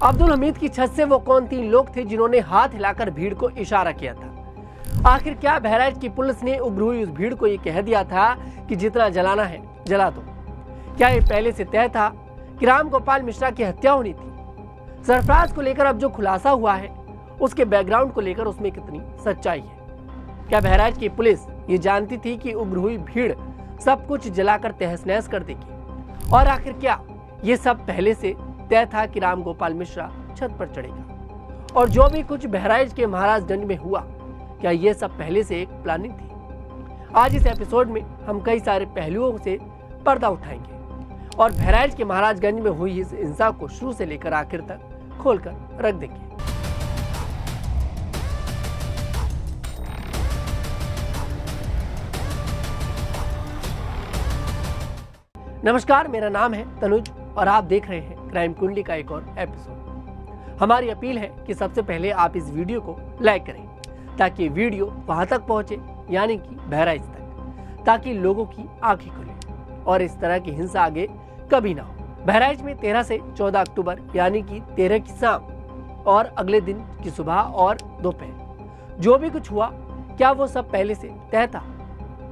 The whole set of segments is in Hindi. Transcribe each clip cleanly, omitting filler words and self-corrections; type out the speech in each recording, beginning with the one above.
अब्दुल हमीद की छत से वो कौन 3 लोग थे जिन्होंने हाथ हिलाकर भीड़ को इशारा किया था? आखिर क्या बहराइच की पुलिस ने उग्र हुई उस भीड़ को ये कह दिया था कि जितना जलाना है जला दो? क्या ये पहले से तय था कि राम गोपाल मिश्रा की हत्या होनी थी? सरफराज को लेकर अब जो खुलासा हुआ है उसके बैकग्राउंड को लेकर उसमें कितनी सच्चाई है? क्या बहराइच की पुलिस ये जानती थी कि उग्र हुई भीड़ सब कुछ जलाकर तहस नहस कर देगी? और आखिर क्या ये सब पहले से तय था कि राम गोपाल मिश्रा छत पर चढ़ेगा? और जो भी कुछ बहराइच के महाराजगंज में हुआ, क्या ये सब पहले से एक प्लानिंग थी? आज इस एपिसोड में हम कई सारे पहलुओं से पर्दा उठाएंगे और बहराइच के महाराजगंज में हुई इस हिंसा को शुरू से लेकर आखिर तक खोलकर रख देंगे। नमस्कार, मेरा नाम है तनुज और आप देख रहे हैं क्राइम कुंडली का एक और एपिसोड। हमारी अपील है कि सबसे पहले आप इस वीडियो को लाइक करें ताकि वीडियो वहां तक पहुंचे, यानी कि बहराइच तक, ताकि लोगों की आंखें खुले और इस तरह की हिंसा आगे कभी ना हो। बहराइच में 13 से 14 अक्टूबर यानी कि 13 की शाम और अगले दिन की सुबह और दोपहर जो भी कुछ हुआ, क्या वो सब पहले से तय था?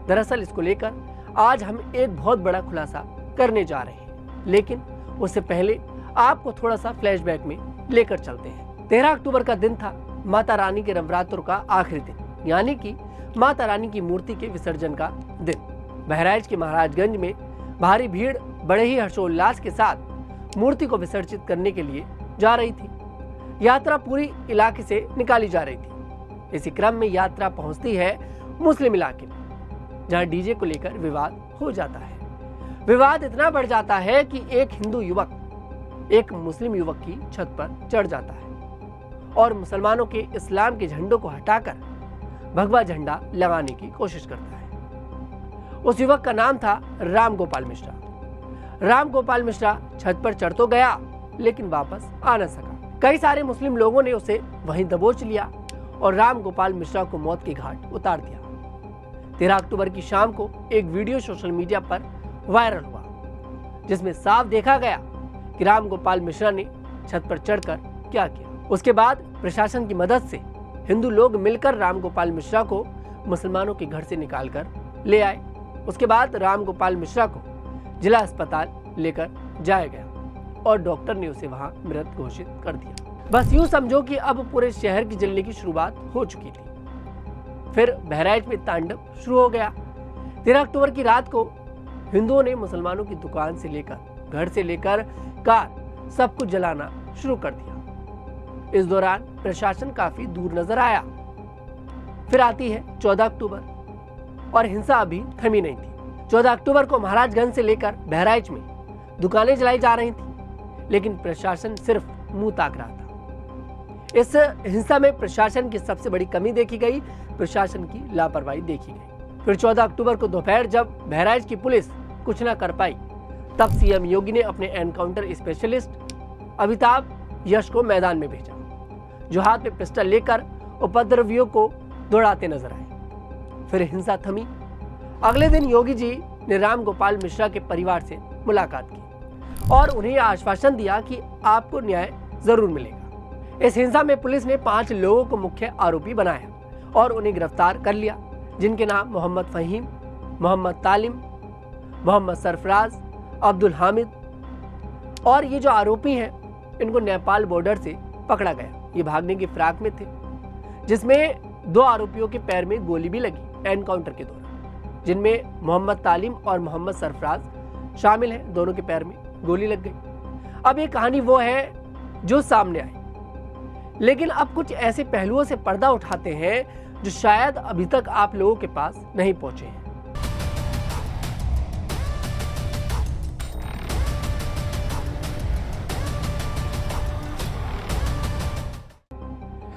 दरअसल इसको लेकर आज हम एक बहुत बड़ा खुलासा करने जा रहे हैं, लेकिन उससे पहले आपको थोड़ा सा फ्लैशबैक में लेकर चलते हैं। 13 अक्टूबर का दिन था माता रानी के नवरात्र का आखिरी दिन, यानी कि माता रानी की मूर्ति के विसर्जन का दिन। बहराइच के महाराजगंज में भारी भीड़ बड़े ही हर्षोल्लास के साथ मूर्ति को विसर्जित करने के लिए जा रही थी। यात्रा पूरी इलाके से निकाली जा रही थी। इसी क्रम में यात्रा पहुंचती है मुस्लिम इलाके में, जहां डीजे को लेकर विवाद हो जाता है। विवाद इतना बढ़ जाता है कि एक हिंदू युवक एक मुस्लिम युवक की छत पर चढ़ जाता है और मुसलमानों के इस्लाम के झंडों को हटाकर भगवा झंडा लगाने की कोशिश करता है। उस युवक का नाम था राम गोपाल मिश्रा। राम गोपाल मिश्रा छत पर चढ़ तो गया, लेकिन वापस आ न सका। कई सारे मुस्लिम लोगों ने उसे वहीं दबोच लिया और राम गोपाल मिश्रा को मौत के घाट उतार दिया। 13 अक्टूबर की शाम को एक वीडियो सोशल मीडिया पर वायरल हुआ, जिसमें साफ देखा गया कि राम गोपाल मिश्रा ने छत पर चढ़कर क्या किया। उसके बाद प्रशासन की मदद से हिंदू लोग मिलकर राम गोपाल मिश्रा को मुसलमानों के घर से निकालकर ले आए। उसके बाद राम गोपाल मिश्रा को जिला अस्पताल लेकर जाया गया और डॉक्टर ने उसे वहां मृत घोषित कर दिया। बस यूं समझो कि अब पूरे शहर की जलने की शुरुआत हो चुकी थी। फिर बहराइच में तांडव शुरू हो गया। 13 अक्टूबर की रात को हिंदुओं ने मुसलमानों की दुकान से लेकर, घर से लेकर कार, सब कुछ जलाना शुरू कर दिया। इस दौरान प्रशासन काफी दूर नजर आया। फिर आती है 14 अक्टूबर और हिंसा अभी थमी नहीं थी। 14 अक्टूबर को महाराजगंज से लेकर बहराइच में दुकानें जलाई जा रही थी, लेकिन प्रशासन सिर्फ मुंह ताक रहा था। इस हिंसा में प्रशासन की सबसे बड़ी कमी देखी गई, प्रशासन की लापरवाही देखी गई। फिर 14 अक्टूबर को दोपहर जब बहराइच की पुलिस कुछ न कर पाई, तब सीएम योगी ने अपने एनकाउंटर स्पेशलिस्ट अमिताभ यश को मैदान में भेजा, जो हाथ में पिस्टल लेकर उपद्रवियों को दौड़ाते नजर आए। फिर हिंसा थमी। अगले दिन योगी जी ने राम गोपाल मिश्रा के परिवार से मुलाकात की और उन्हें आश्वासन दिया कि आपको न्याय जरूर मिलेगा। इस हिंसा में पुलिस ने 5 लोगों को मुख्य आरोपी बनाया और उन्हें गिरफ्तार कर लिया, जिनके नाम मोहम्मद फहीम, मोहम्मद तालिम, मोहम्मद सरफराज, अब्दुल हामिद। और ये जो आरोपी हैं, इनको नेपाल बॉर्डर से पकड़ा गया। ये भागने की फिराक में थे, जिसमें 2 आरोपियों के पैर में गोली भी लगी एनकाउंटर के दौरान, जिनमें मोहम्मद तालिम और मोहम्मद सरफराज शामिल हैं। दोनों के पैर में गोली लग गई। अब ये कहानी वो है जो सामने आई, लेकिन अब कुछ ऐसे पहलुओं से पर्दा उठाते हैं जो शायद अभी तक आप लोगों के पास नहीं पहुंचे हैं।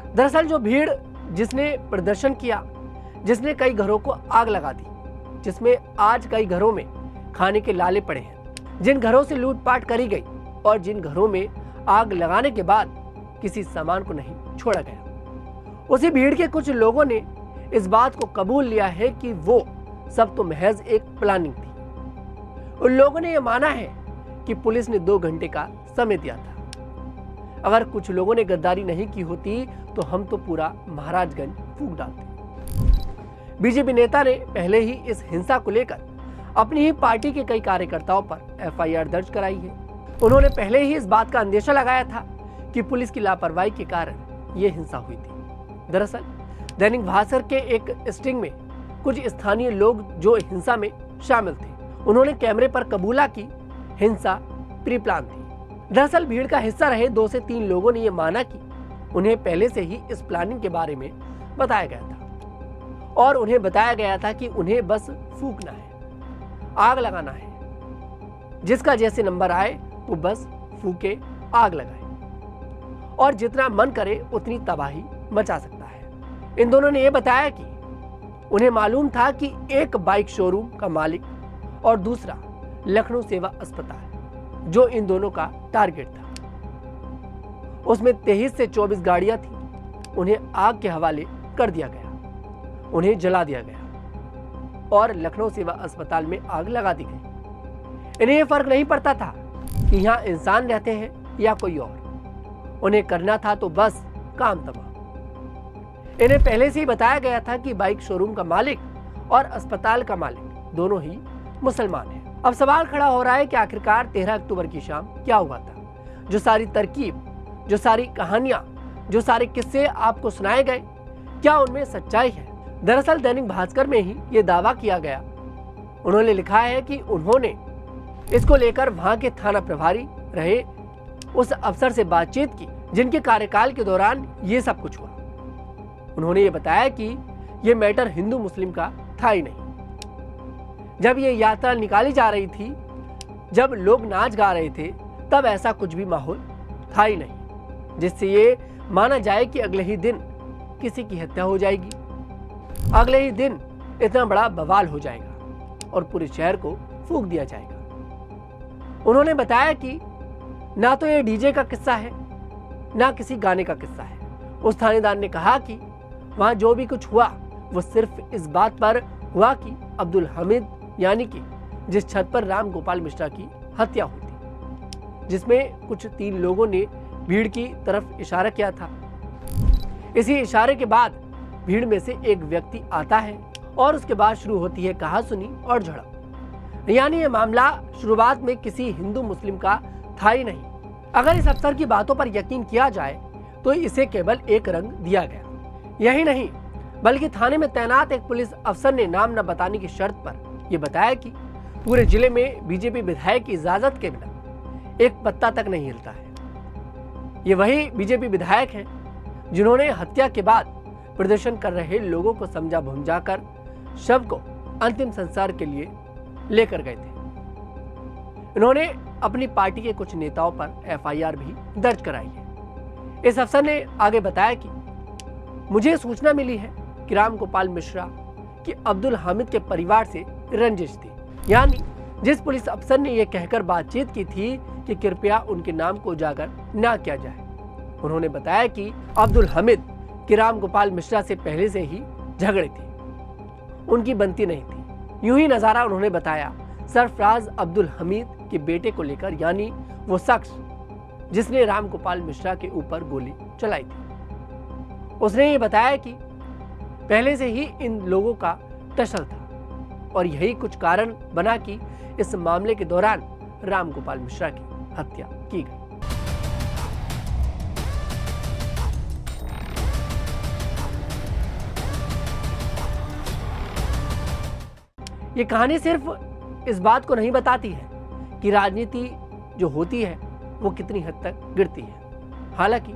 दरअसल जो भीड़ जिसने प्रदर्शन किया, जिसने कई घरों को आग लगा दी, जिसमें आज कई घरों में खाने के लाले पड़े हैं, जिन घरों से लूटपाट करी गई और जिन घरों में आग लगाने के बाद किसी सामान को नहीं छोड़ा गया, उसी भीड़ के कुछ लोगों ने इस बात को कबूल लिया है कि वो सब तो महज एक प्लानिंग थी। उन लोगों ने यह माना है कि पुलिस ने 2 घंटे का समय दिया था, अगर कुछ लोगों ने गद्दारी नहीं की होती तो हम तो पूरा महाराजगंज फूंक डालते। बीजेपी नेता ने पहले ही इस हिंसा को लेकर अपनी ही पार्टी के कई कार्यकर्ताओं पर एफआईआर दर्ज कराई है। उन्होंने पहले ही इस बात का अंदेशा लगाया था कि पुलिस की लापरवाही के कारण ये हिंसा हुई थी। दरअसल दैनिक भास्कर के एक स्टिंग में कुछ स्थानीय लोग जो हिंसा में शामिल थे, उन्होंने कैमरे पर कबूला की हिंसा प्री प्लान थी। दरअसल भीड़ का हिस्सा रहे 2 से 3 लोगों ने यह माना कि उन्हें पहले से ही इस प्लानिंग के बारे में बताया गया था और उन्हें बताया गया था कि उन्हें बस फूंकना है, आग लगाना है, जिसका जैसे नंबर आए वो बस फूके, आग लगाए और जितना मन करे उतनी तबाही मचा सकता है। इन दोनों ने यह बताया कि उन्हें मालूम था कि एक बाइक शोरूम का मालिक और दूसरा लखनऊ सेवा अस्पताल जो इन दोनों का टारगेट था, उसमें 23 से 24 गाड़ियां थी। उन्हें आग के हवाले कर दिया गया, उन्हें जला दिया गया और लखनऊ सेवा अस्पताल में आग लगा दी गई। इन्हें यह फर्क नहीं पड़ता था कि यहाँ इंसान रहते हैं या कोई और, उन्हें करना था तो बस काम तबाह। इन्हें पहले से ही बताया गया था कि बाइक शोरूम का मालिक और अस्पताल का मालिक दोनों ही मुसलमान हैं। अब सवाल खड़ा हो रहा है कि आखिरकार 13 अक्टूबर की शाम क्या हुआ था? जो सारी तरकीब, जो सारी कहानियां, जो सारे किस्से आपको सुनाए गए, क्या उनमें सच्चाई है? दरअसल दैनिक भास्कर में ही ये दावा किया गया। उन्होंने लिखा है कि उन्होंने इसको लेकर वहां के थाना प्रभारी रहे उस अफसर से बातचीत की जिनके कार्यकाल के दौरान ये सब कुछ हुआ। उन्होंने ये बताया कि ये मैटर हिंदू मुस्लिम का था ही नहीं। जब ये यात्रा निकाली जा रही थी, जब लोग नाच गा रहे थे, तब ऐसा कुछ भी माहौल था ही नहीं जिससे ये माना जाए कि अगले ही दिन किसी की हत्या हो जाएगी, अगले ही दिन इतना बड़ा बवाल हो जाएगा और पूरे शहर को फूंक दिया जाएगा। उन्होंने बताया कि ना तो ये डीजे का किस्सा है, ना किसी गाने का किस्सा है। उस थानेदार ने कहा कि वहां जो भी कुछ हुआ वो सिर्फ इस बात पर हुआ कि अब्दुल हमीद यानी कि जिस छत पर राम गोपाल मिश्रा की हत्या हुई थी, जिसमें कुछ 3 लोगों ने भीड़ की तरफ इशारा किया था। इसी इशारे के बाद भीड़ में से एक व्यक्ति आता है और उसके बाद शुरू होती है कहासुनी और झड़प। यानी यह मामला शुरुआत में किसी हिंदू मुस्लिम का था ही नहीं। अगर इस अफसर की बातों पर यकीन किया जाए तो इसे केवल एक रंग दिया गया। यही नहीं बल्कि थाने में तैनात एक पुलिस अफसर ने नाम न बताने की शर्त पर यह बताया कि पूरे जिले में बीजेपी विधायक की इजाजत के बिना एक पत्ता तक नहीं हिलता है। ये वही बीजेपी विधायक हैं जिन्होंने हत्या के बाद प्रदर्शन कर रहे लोगों को समझा भुंजाकर शव को अंतिम संस्कार के लिए लेकर गए थे। इन्होंने अपनी पार्टी के कुछ नेताओं पर एफआईआर भी दर्ज कराई है। इस अफसर ने आगे बताया कि मुझे सूचना मिली है कि राम गोपाल मिश्रा की अब्दुल हामिद के परिवार से रंजिश थी। यानी जिस पुलिस अफसर ने यह कहकर बातचीत की थी कि कृपया उनके नाम को उजागर न किया जाए, उन्होंने बताया कि अब्दुल हामिद की राम गोपाल मिश्रा से पहले से ही झगड़े थे, उनकी बनती नहीं थी। यूं ही नजारा उन्होंने बताया सरफराज अब्दुल हमीद के बेटे को लेकर, यानी वो शख्स जिसने राम गोपाल मिश्रा के ऊपर गोली चलाई थी। उसने ये बताया कि पहले से ही इन लोगों का टसल था और यही कुछ कारण बना कि इस मामले के दौरान राम गोपाल मिश्रा की हत्या की गई। ये कहानी सिर्फ इस बात को नहीं बताती है कि राजनीति जो होती है वो कितनी हद तक गिरती है। हालांकि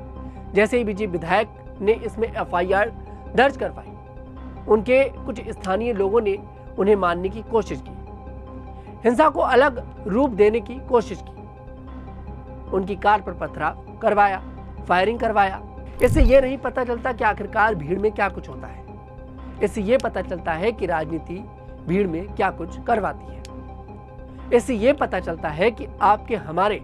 जैसे ही बीजेपी विधायक ने इसमें एफआईआर दर्ज करवाई, उनके कुछ स्थानीय लोगों ने उन्हें मारने की कोशिश की, हिंसा को अलग रूप देने की कोशिश की, उनकी कार पर पथराव करवाया, फायरिंग करवाया। इससे यह नहीं पता चलता कि आखिरकार भीड़ में क्या कुछ होता है। इससे यह पता चलता है कि राजनीति भीड़ में क्या कुछ करवाती है। इससे यह पता चलता है कि आपके हमारे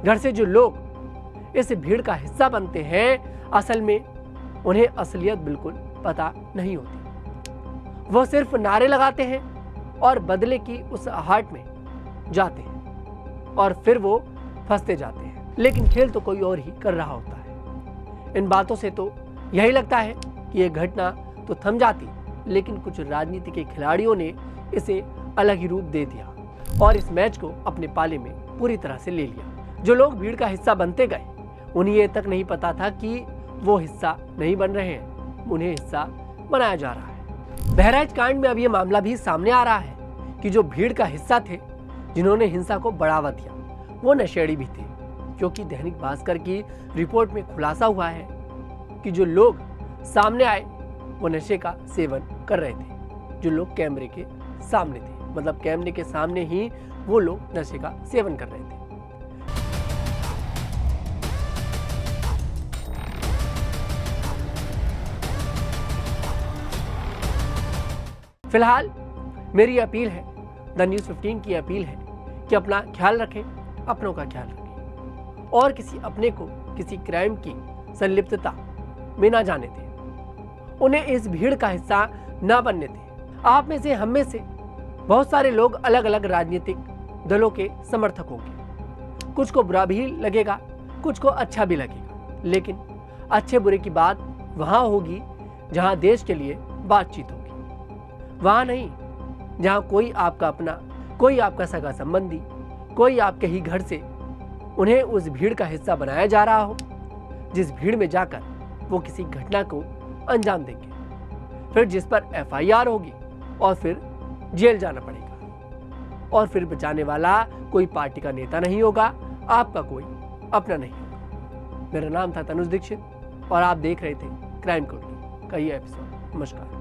घर से जो लोग इस भीड़ का हिस्सा बनते हैं, असल में उन्हें असलियत बिल्कुल पता नहीं होती। वो सिर्फ नारे लगाते हैं और बदले की उस आहट में जाते हैं और फिर वो फंसते जाते हैं। लेकिन खेल तो कोई और ही कर रहा होता है। इन बातों से तो यही लगता है कि यह घटना तो थम जाती, लेकिन कुछ राजनीति के खिलाड़ियों ने इसे अलग ही रूप दे दिया और इस मैच को अपने पाले में पूरी तरह से ले लिया। जो लोग भीड़ का हिस्सा बनते गए, उन्हें ये तक नहीं पता था कि वो हिस्सा नहीं बन रहे हैं, उन्हें हिस्सा बनाया जा रहा है। बहराइच कांड में अब ये मामला भी सामने आ रहा है कि जो भीड़ का हिस्सा थे, जिन्होंने हिंसा को बढ़ावा दिया, वो नशेड़ी भी थे, क्योंकि दैनिक भास्कर की रिपोर्ट में खुलासा हुआ है कि जो लोग सामने आए वो नशे का सेवन कर रहे थे। जो लोग कैमरे के सामने थे, मतलब कैमरे के सामने ही वो लोग नशे का सेवन कर रहे थे। फिलहाल मेरी अपील है, द न्यूज़ 15 की अपील है कि अपना ख्याल रखें, अपनों का ख्याल रखें और किसी अपने को किसी क्राइम की संलिप्तता में ना जाने दें। उन्हें इस भीड़ का हिस्सा ना बनने दें। आप में से, हम में से बहुत सारे लोग अलग अलग राजनीतिक दलों के समर्थक होंगे। कुछ को बुरा भी लगेगा, कुछ को अच्छा भी लगेगा, लेकिन अच्छे बुरे की बात वहां होगी जहां देश के लिए बातचीत होगी, वहां नहीं जहां कोई आपका अपना, कोई आपका सगा संबंधी, कोई आपके ही घर से उन्हें उस भीड़ का हिस्सा बनाया जा रहा हो, जिस भीड़ में जाकर वो किसी घटना को अंजाम देंगे, फिर जिस पर FIR होगी और फिर जेल जाना पड़ेगा, और फिर बचाने वाला कोई पार्टी का नेता नहीं होगा, आपका कोई अपना नहीं होगा। मेरा नाम था तनुज दीक्षित और आप देख रहे थे क्राइम कुंडली का ये एपिसोड। नमस्कार।